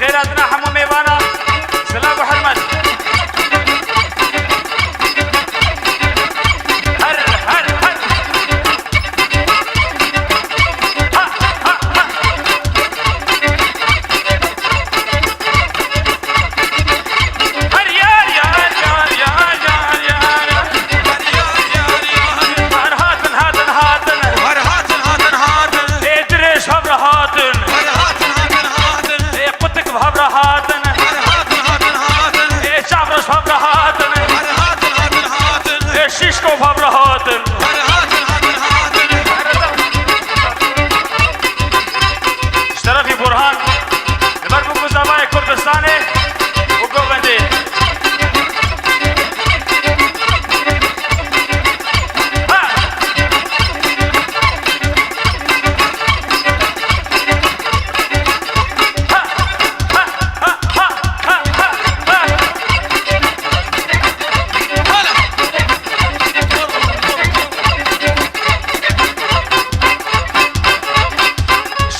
خيراتنا حمو ميوانا سلام وحرمت هر هر هر ها ها ها هر يار يار يار يار يار يار هر هاتن هاتن هاتن هر هاتن هاتن هاتن ادريش هبر هاتن هر هاتن هاتن هاتن قلتك بهبر هاتن هر هاتن هاتن هاتن شعبرش بهبر هاتن هر هاتن هاتن هاتن شيشكو بهبر هاتن هر هاتن هاتن هاتن اشترفي برهان لبركو بزاباي كردستاني وقوبندي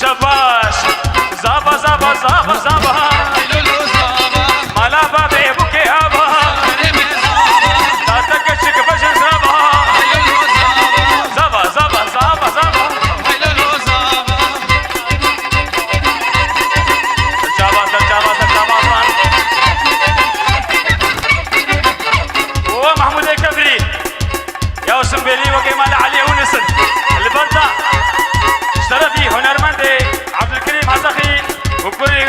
شباش زابا زابا زابا زابا لولو زابا مالا بابي بوكي هابا رمي زابا تاتك شك بشر زابا لولو زابا زابا زابا زابا زابا لولو زابا تجابا تجابا تجابا ومحمود الكفري يا وسنبيلي وكمال علي ونسن البلطة اشترفي هنرمندي عبد الكريم حزخي وكوري